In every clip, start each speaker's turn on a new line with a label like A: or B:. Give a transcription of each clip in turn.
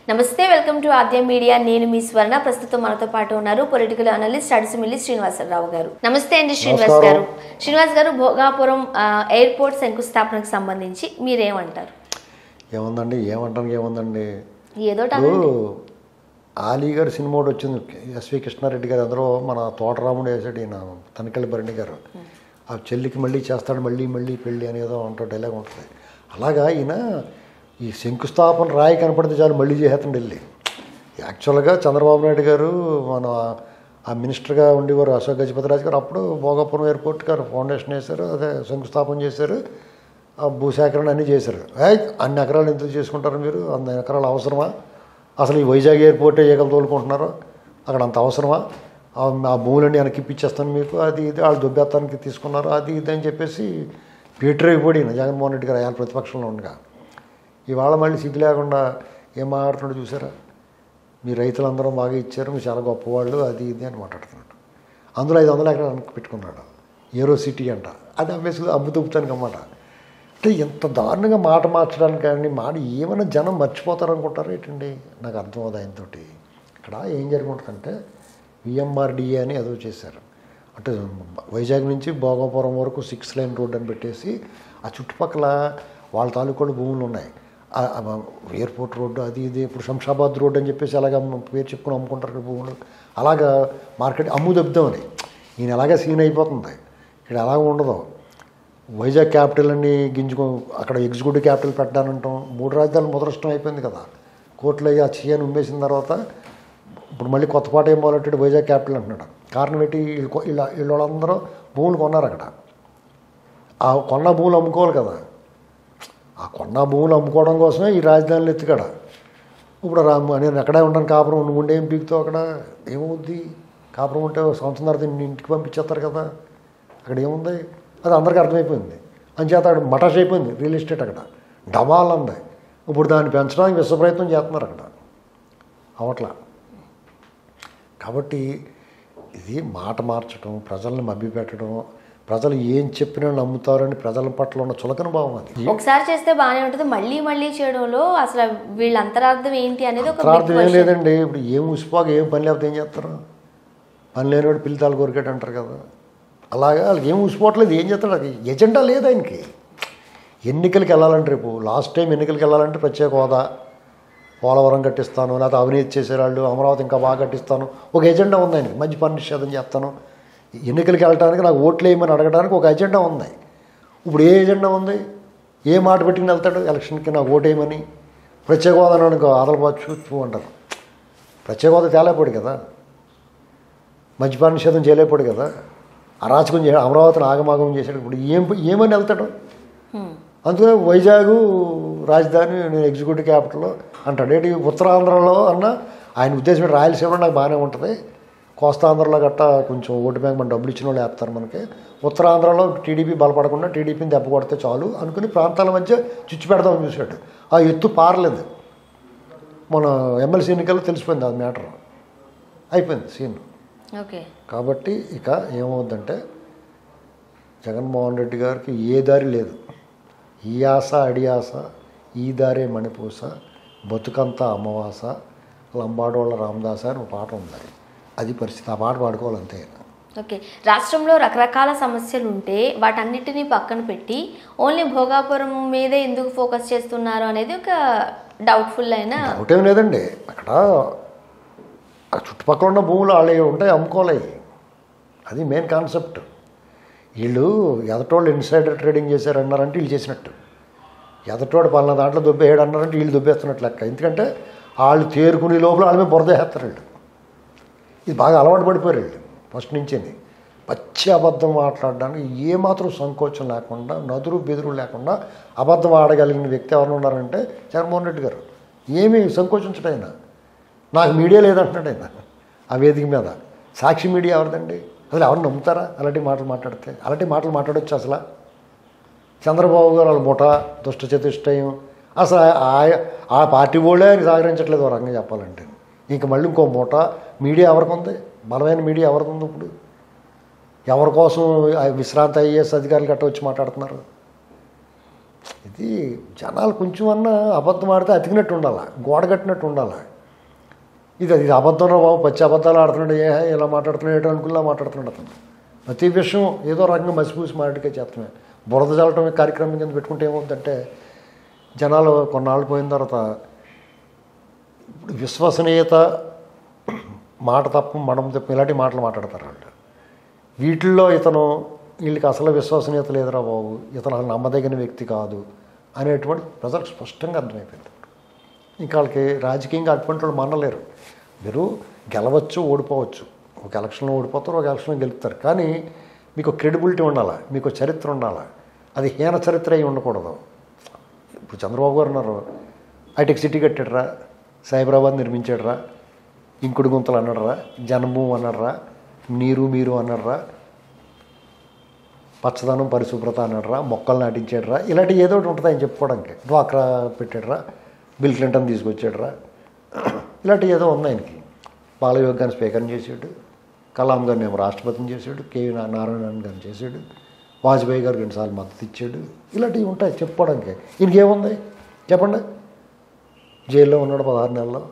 A: నమస్తే, welcome to Aadya media. నేను మీ స్వర్ణ. ప్రస్తుతం మనతో పాటు ఉన్నారు పొలిటికల్ అనలిస్ట్ అడిసిమిల్లి శ్రీనివాసరావు గారు. నమస్తే అండి శ్రీనివాస్ గారు. శ్రీనివాస్ గారు, భోగాపురం ఎయిర్పోర్ట్ శంకుస్థాపనకు సంబంధించి మీరేమంటారు?
B: ఏముందండి, ఏముందండి,
A: ఏదో
B: ఆలీ గారు సినిమా ఒకటి వచ్చింది, ఎస్వి కృష్ణారెడ్డి గారు, అందరూ మన తోటరాముడు వేసాడు, ఈయన తనికెళ్ళి భరణి గారు. ఆ చెల్లికి మళ్ళీ చేస్తాడు, మళ్ళీ మళ్ళీ పెళ్ళి అనేదో అంటూ డైలాగ్ ఉంటుంది. అలాగా ఈయన ఈ శంకుస్థాపన రాయి కనపడితే చాలు మళ్ళీ చేసేతండి వెళ్ళి. యాక్చువల్గా చంద్రబాబు నాయుడు గారు మన ఆ మినిస్టర్గా ఉండేవారు అశోక్ గజపతిరాజు గారు, అప్పుడు భోగాపురం ఎయిర్పోర్ట్ గారు ఫౌండేషన్ వేశారు, అదే శంకుస్థాపన చేశారు, ఆ భూసేకరణ అన్నీ చేశారు. అన్ని ఎకరాలు ఎందుకు చేసుకుంటారు మీరు? అన్ని ఎకరాలు అవసరమా? అసలు ఈ వైజాగ్ ఎయిర్పోర్టే ఏకలు తోలుకుంటున్నారు, అక్కడ అంత అవసరమా? ఆ భూములన్నీ వెనక్కి ఇప్పించేస్తాను మీకు, అది ఇది వాళ్ళు దుబ్బేస్తానికి తీసుకున్నారు, అది ఇది అని చెప్పేసి పీటరైపోయిన జగన్మోహన్ రెడ్డి గారు ఆయన ప్రతిపక్షంలో ఉండగా. ఇవాళ మళ్ళీ సిగ్గు లేకుండా ఏం మాట్లాడుతున్నాడు చూసారా? మీ రైతులందరూ బాగా ఇచ్చారు, మీరు చాలా గొప్పవాళ్ళు, అది ఇది అని మాట్లాడుతున్నాడు. అందులో 500 ఎకరాలు వెనక్కి పెట్టుకున్నాడు, ఏరో సిటీ అంట, అది అమ్ము తుప్పుతానికి అన్నమాట. అంటే ఎంత దారుణంగా మాట మార్చడానికి కానీ మాట ఏమైనా జనం మర్చిపోతారనుకుంటారు ఏంటండి? నాకు అర్థం అవుతుంది ఆయనతో. ఇక్కడ ఏం జరుగుతుందంటే విఎంఆర్డిఏ అని ఏదో చేశారు, అంటే వైజాగ్ నుంచి భోగాపురం వరకు 6 లైన్ రోడ్ అని పెట్టేసి ఆ చుట్టుపక్కల వాళ్ళ తాలూకాలు భూములు ఉన్నాయి, ఎయిర్పోర్ట్ రోడ్డు అది ఇది. ఇప్పుడు శంషాబాద్ రోడ్ అని చెప్పేసి అలాగా పేరు చెప్పుకుని అమ్ముకుంటారు భూములు. అలాగా మార్కెట్ అమ్ము దెబ్బదామని ఈయన అలాగే సీన్ అయిపోతుంది. ఇక్కడ అలాగ ఉండదు. వైజాగ్ క్యాపిటల్ అన్ని గింజుకో, అక్కడ ఎగ్జిక్యూటివ్ క్యాపిటల్ పెట్టడానంటాం. 3 రాజధానులు ముదరష్టం అయిపోయింది కదా, కోర్టులో ఆ చేయని ఉమ్మేసిన తర్వాత ఇప్పుడు మళ్ళీ కొత్త పాట ఏం మొదలెట్టాడు, వైజాగ్ క్యాపిటల్ అంటున్నాడు. కారణం ఏంటి? వీళ్ళందరూ భూములు కొన్నారు అక్కడ, ఆ కొన్న భూములు అమ్ముకోవాలి కదా. ఆ కొన్న భూములు అమ్ముకోవడం కోసమే ఈ రాజధానిలో ఎత్తుకాడ. ఇప్పుడు నేను ఎక్కడే ఉంటాను, కాపురం నువ్వు ఉండే ఏం పీకుతావు అక్కడ? ఏమవుద్ది? కాపురం ఉంటే సంవత్సరం తర్వాత ఇంటికి పంపించేస్తారు కదా, అక్కడ ఏముంది? అది అందరికీ అర్థమైపోయింది. అంచేత అక్కడ మటాష్ అయిపోయింది రియల్ ఎస్టేట్, అక్కడ డబాల్ ఉంది. ఇప్పుడు దాన్ని పెంచడానికి విశ్వ ప్రయత్నం చేస్తున్నారు అక్కడ, అవట్లా. కాబట్టి ఇది మాట మార్చడం, ప్రజల్ని మభ్యపెట్టడం, ప్రజలు ఏం చెప్పినా నమ్ముతారని ప్రజల పట్ల ఉన్న చులకన భావం. అది
A: ఒకసారి చేస్తే బాగానే ఉంటుంది, మళ్ళీ మళ్ళీ చేయడంలో అసలు వీళ్ళ అంతరార్థం ఏంటి అనేది ఒక
B: అంతరార్థం ఏం లేదండి. ఇప్పుడు ఏం ఉసిపోక ఏం పని లేకపోతే ఏం చేస్తారు? పని లేనివాడు పిల్లతాలు కోరికేట అంటారు కదా, అలాగా వాళ్ళకి ఏం ఉసిపోవట్లేదు. ఏం చేస్తాడు? అది ఎజెండా లేదు ఆయనకి. ఎన్నికలకి వెళ్ళాలంటే, రేపు లాస్ట్ టైం ఎన్నికలకి వెళ్ళాలంటే ప్రత్యేక హోదా, పోలవరం కట్టిస్తాను, లేకపోతే అవినీతి చేసేవాళ్ళు అమరావతి ఇంకా బాగా కట్టిస్తాను, ఒక ఎజెండా ఉంది ఆయనకి. మద్యపాన నిషేధం చేస్తాను, ఎన్నికలకి వెళ్ళడానికి నాకు ఓట్లు వేయమని అడగడానికి ఒక ఎజెండా ఉంది. ఇప్పుడు ఏ ఎజెండా ఉంది? ఏ మాట పెట్టుకుని వెళ్తాడు ఎలక్షన్కి? నాకు ఓటు వేయమని. ప్రత్యేక హోదా అనుకో, ఆదలపాచు అంటారు. ప్రత్యేక హోదా తేలేపోడు కదా, మద్యపాన నిషేధం చేయలేకపోడు కదా, అరాచకం చేయాడు, అమరావతిని ఆగమాగం చేశాడు. ఇప్పుడు ఏమని వెళ్తాడు? అందుకే వైజాగ్ రాజధాని, నేను ఎగ్జిక్యూటివ్ క్యాపిటల్ అంటాడు. ఏంటి ఉత్తరాంధ్రలో అన్న ఆయన ఉద్దేశం రాయలసీమలో నాకు బాగానే ఉంటుంది, కోస్తాంధ్రలో గట్టా కొంచెం ఓటు బ్యాంక్ మన డబ్బులు ఇచ్చిన వాళ్ళు వేస్తారు మనకి, ఉత్తరాంధ్రలో టీడీపీ బలపడకుండా టీడీపీని దెబ్బ కొడితే చాలు అనుకుని ప్రాంతాల మధ్య చిచ్చు పెడదామని చూశాడు. ఆ ఎత్తు పారలేదు. మన ఎమ్మెల్సీ ఎన్నికల్లో తెలిసిపోయింది ఆ మ్యాటర్, అయిపోయింది సీన్.
A: ఓకే.
B: కాబట్టి ఇక ఏమవుద్దంటే జగన్మోహన్ రెడ్డి గారికి ఏ దారి లేదు. ఈ ఆశ అడియాస, ఈ దారే మణిపూస, బతుకంతా అమావాస, లంబాడోళ్ళ రామదాస అని ఒక పాట ఉంది. అది పరిస్థితి. ఆ పాట పాడుకోవాలంతే.
A: ఓకే. రాష్ట్రంలో రకరకాల సమస్యలు ఉంటే వాటన్నిటినీ పక్కన పెట్టి ఓన్లీ భోగాపురం మీదే ఎందుకు ఫోకస్ చేస్తున్నారు అనేది ఒక డౌట్ఫుల్ అయినా.
B: డౌట్ ఏం లేదండి. అక్కడ ఆ చుట్టుపక్కల ఉన్న భూములు వాళ్ళు ఉంటాయి, అమ్ముకోలేయి. అది మెయిన్ కాన్సెప్ట్. వీళ్ళు ఎదటోళ్ళు ఇన్సైడర్ ట్రేడింగ్ చేశారన్నారంటే వీళ్ళు చేసినట్టు, ఎదటోడు పలానా దాంట్లో దొబ్బేయడు అన్నారంటే వీళ్ళు దొబ్బేస్తున్నట్లు లెక్క. ఎందుకంటే వాళ్ళు తేరుకునే లోపల వాళ్ళ మీద బురదేస్తారు వీళ్ళు. ఇది బాగా అలవాటు పడిపోయారు వీళ్ళు ఫస్ట్ నుంచేది. పచ్చి అబద్ధం మాట్లాడడానికి ఏమాత్రం సంకోచం లేకుండా, నదురు బెదురు లేకుండా అబద్ధం ఆడగలిగిన వ్యక్తి ఎవరు ఉన్నారంటే జగన్మోహన్ రెడ్డి గారు. ఏమీ సంకోచించడం ఆయన. నాకు మీడియా లేదంటున్నాడు ఆయన ఆ వేదిక మీద. సాక్షి మీడియా ఎవరిదండి? అసలు ఎవరు నమ్ముతారా అలాంటి మాటలు మాట్లాడితే? అలాంటి మాటలు మాట్లాడవచ్చు అసలు? చంద్రబాబు గారు వాళ్ళ ముఠ, దుష్ట చతుష్టయం, అసలు ఆ పార్టీ వాళ్ళే ఆయన సహకరించట్లేదు ఒక రకంగా చెప్పాలంటే. ఇంక మళ్ళీ ఇంకో ముఠ మీడియా ఎవరికి ఉంది? బలమైన మీడియా ఎవరికి ఉంది? ఇప్పుడు ఎవరి కోసం విశ్రాంత ఐఏఎస్ అధికారులు గట్ట వచ్చి మాట్లాడుతున్నారు? ఇది జనాలు కొంచెం అన్నా అబద్ధం ఆడితే అతికినట్టు ఉండాలి, గోడ కట్టినట్టు ఉండాలి. ఇది అబద్ధంలో బాబు పచ్చి అబద్ధాలు ఆడుతున్నాడు, ఇలా మాట్లాడుతున్నాడు ఏటో అనుకున్నా మాట్లాడుతున్నాడు అతను. ప్రతి విషయం ఏదో రకంగా మసిపూసి మాట్లాడికే చేస్తామే. బురద చల్లటం కార్యక్రమం కింద పెట్టుకుంటే ఏమవుతుందంటే జనాలు కొన్నాళ్ళు పోయిన తర్వాత ఇప్పుడు విశ్వసనీయత, మాట తప్ప మడం తప్ప ఇలాంటి మాటలు మాట్లాడతారు వాళ్ళు. వీటిల్లో వీళ్ళకి అసలు విశ్వసనీయత లేదురా బాబు, ఇతను నమ్మదగిన వ్యక్తి కాదు అనేటువంటి ప్రజలకు స్పష్టంగా అర్థమైపోయింది. ఇంకా వాళ్ళకి రాజకీయంగా అటువంటి వాళ్ళు మనలేరు. మీరు గెలవచ్చు, ఓడిపోవచ్చు. ఒక ఎలక్షన్లో ఓడిపోతారు, ఒక ఎలక్షన్లో గెలుపుతారు. కానీ మీకు క్రెడిబిలిటీ ఉండాలి, మీకు చరిత్ర ఉండాలి. అది హీన చరిత్ర అయి ఉండకూడదు. ఇప్పుడు చంద్రబాబు గారు ఉన్నారు, హైటెక్ సిటీ కట్టాడరా, సైబరాబాద్ నిర్మించాడరా, ఇంకుడు గుంతలు అన్నాడరా, జన్మభూమి అన్నాడరా, నీరు మీరు అన్నాడరా, పచ్చదనం పరిశుభ్రత అన్నాడరా, మొక్కలు నాటించాడరా, ఇలాంటివి ఏదో ఒకటి ఉంటుంది ఆయన చెప్పుకోవడానికి. డ్వాక్రా పెట్టాడరా, బిల్ క్లింటన్ తీసుకొచ్చాడరా, ఇలాంటివి ఏదో ఉంది ఆయనకి. బాలయోగి గారిని స్పీకర్ని చేశాడు, కలాం గారిని ఏమో రాష్ట్రపతిని చేశాడు, కేవీ నారాయణన్ గారిని చేశాడు, వాజ్పేయి గారు 2 సార్లు మద్దతు ఇచ్చాడు. ఇలాంటివి ఉంటాయి చెప్పుకోవడానికి. ఈయనకేముంది చెప్పండి? జైల్లో ఉన్నాడు 16 నెలల్లో,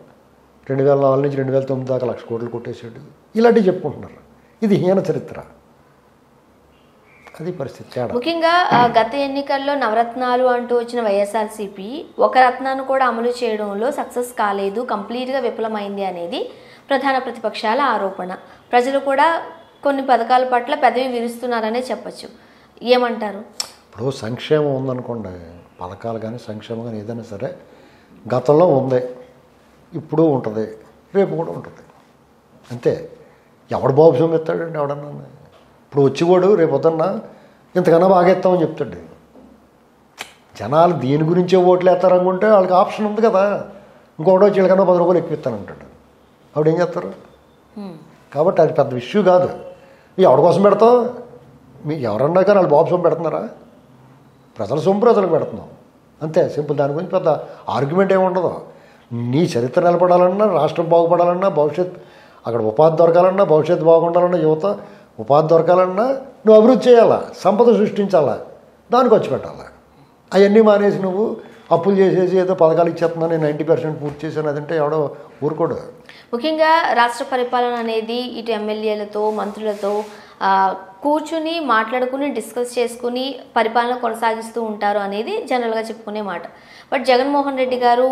B: 2004 నుంచి 2009 దాకా 1,00,000 కోట్లు కొట్టేశాడు. ఇలాంటివి చెప్పుకుంటున్నారు. ఇది హీన చరిత్ర. అది పరిస్థితి తేడా.
A: ముఖ్యంగా గత ఎన్నికల్లో నవరత్నాలు అంటూ వచ్చిన వైఎస్ఆర్సీపీ ఒక రత్నాన్ని కూడా అమలు చేయడంలో సక్సెస్ కాలేదు, కంప్లీట్గా విఫలమైంది అనేది ప్రధాన ప్రతిపక్షాల ఆరోపణ. ప్రజలు కూడా కొన్ని పథకాల పట్ల పెదవి విరుస్తున్నారనే చెప్పచ్చు. ఏమంటారు?
B: ఇప్పుడు సంక్షేమం ఉందనుకోండి, పథకాలు కానీ సంక్షేమం కానీ ఏదైనా సరే గతంలో ఉంది, ఇప్పుడు ఉంటుంది, రేపు కూడా ఉంటుంది. అంతే. ఎవడు బాబు సొమ్మెత్తాడండి ఎవడన్నా? ఇప్పుడు వచ్చేవాడు రేపు వద్దన్నా ఇంతకన్నా బాగా ఎత్తామని చెప్తాడు. జనాలు దీని గురించే ఓట్లు వేస్తారనుకుంటే వాళ్ళకి ఆప్షన్ ఉంది కదా. ఇంకొకటో వీళ్ళకన్నా 10 రూపాయలు ఎక్కువ ఇస్తానంటాడు. అప్పుడు ఏం చేస్తారు? కాబట్టి అది పెద్ద ఇష్యూ కాదు. ఎవరి కోసం పెడతావు? మీకు ఎవరన్నా కానీ వాళ్ళు బాబు సొమ్ము పెడుతున్నారా? ప్రజల సొమ్ము ప్రజలకు పెడుతున్నాం అంతే, సింపుల్. దాని గురించి పెద్ద ఆర్గ్యుమెంట్ ఏమి ఉండదు. నీ చరిత్ర నిలబడాలన్నా, రాష్ట్రం బాగుపడాలన్నా, భవిష్యత్ అక్కడ ఉపాధి దొరకాలన్నా, భవిష్యత్తు బాగుండాలన్నా, యువత ఉపాధి దొరకాలన్నా నువ్వు అభివృద్ధి చేయాలా, సంపద సృష్టించాలా, దానికి వచ్చి పెట్టాలా. అవన్నీ మానేసి నువ్వు అప్పులు చేసేసి ఏదో పథకాలు ఇచ్చేస్తున్నాను, నేను 90% పూర్తి చేశాను అదంటే ఎవడో ఊరుకోడు.
A: ముఖ్యంగా రాష్ట్ర పరిపాలన అనేది ఇటు ఎమ్మెల్యేలతో, మంత్రులతో కూర్చుని మాట్లాడుకుని డిస్కస్ చేసుకుని పరిపాలన కొనసాగిస్తూ ఉంటారు అనేది జనరల్గా చెప్పుకునే మాట. బట్ జగన్మోహన్ రెడ్డి గారు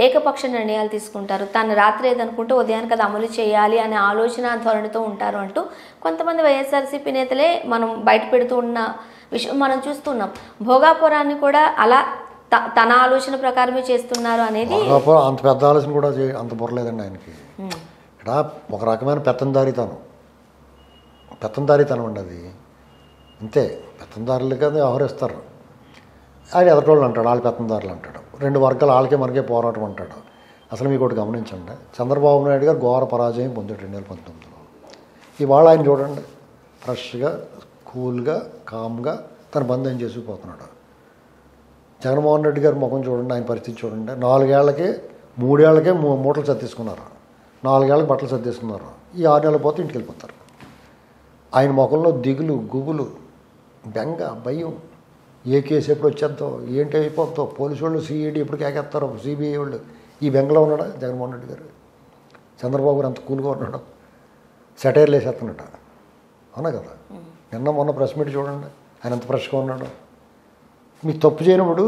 A: ఏకపక్ష నిర్ణయాలు తీసుకుంటారు. తను రాత్రి ఏదనుకుంటే ఉదయానికి అది అమలు చేయాలి అనే ఆలోచన ధోరణితో ఉంటారు అంటూ కొంతమంది వైఎస్ఆర్సీపీ నేతలే మనం బయట పెడుతూ ఉన్న విషయం మనం చూస్తున్నాం. భోగాపురాన్ని కూడా అలా తన ఆలోచన ప్రకారమే చేస్తున్నారు అనేది.
B: అంత పెద్ద ఆలోచన కూడా అంత బుర్రలేదండి ఆయనకి. ఇక్కడ ఒక రకమైన పెత్తందారితనం అండి అది. అంతే, పెత్తందారులుగా వ్యవహరిస్తారు. ఆయన ఎదటోళ్ళు అంటాడు, వాళ్ళు పెత్తందారులు అంటాడు. 2 వర్గాలు వాళ్ళకే మనకే పోరాటం అంటాడు. అసలు మీకు ఒకటి గమనించండి, చంద్రబాబు నాయుడు గారు ఘోర పరాజయం పొందాడు 2019లో. ఇవాళ ఆయన చూడండి, ఫ్రెష్గా, కూల్గా, కామ్గా తన బంద్ ఏం చేసుకుపోతున్నాడు. జగన్మోహన్ రెడ్డి గారి ముఖం చూడండి, ఆయన పరిస్థితి చూడండి. 4 ఏళ్లకే 3 ఏళ్లకే మూటలు సర్దేసుకున్నారు, 4 ఏళ్ళకి బట్టలు సర్దేసుకున్నారు. ఈ 6 నెలలు పోతే ఇంటికి వెళ్ళిపోతారు. ఆయన ముఖంలో దిగులు, గుబులు, బెంగ, భయం. ఏ కేసు ఎప్పుడు వచ్చేద్దో, ఏంటి అయిపోద్దో, పోలీసు వాళ్ళు సిఐడి ఎప్పుడు కేకేస్తారో, సిబిఐ వాళ్ళు. ఈ బెంగలో ఉన్నాడా జగన్మోహన్ రెడ్డి గారు? చంద్రబాబు గారు అంత కూల్గా ఉన్నాడు, సెటైర్లు వేసేస్తున్నాడు. అవునా కదా? మొన్న ప్రెస్ మీట్ చూడండి, ఆయన ఎంత ఫ్రెష్గా ఉన్నాడు. మీకు తప్పు చేయనప్పుడు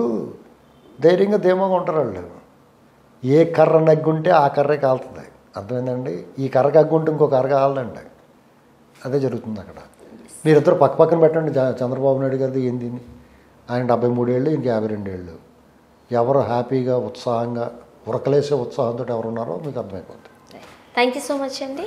B: ధైర్యంగా ధీమాగా ఉంటారు వాళ్ళు. ఏ కర్ర నగ్గుంటే ఆ కర్రే కాలుతుంది, అర్థమైందండి? ఈ కర్రకి అగ్గుంటే ఇంకో కర్ర కాలదండి. అదే జరుగుతుంది అక్కడ. మీరిద్దరు పక్కన పెట్టండి, చంద్రబాబు నాయుడు గారిది ఏంది, ఆయన 73 ఏళ్ళు, ఇంక 52 ఏళ్ళు. ఎవరు హ్యాపీగా, ఉత్సాహంగా, ఉరకలేసే ఉత్సాహంతో ఎవరున్నారో మీకు అర్థమైపోతుంది.
A: థ్యాంక్ యూ సో మచ్ అండి.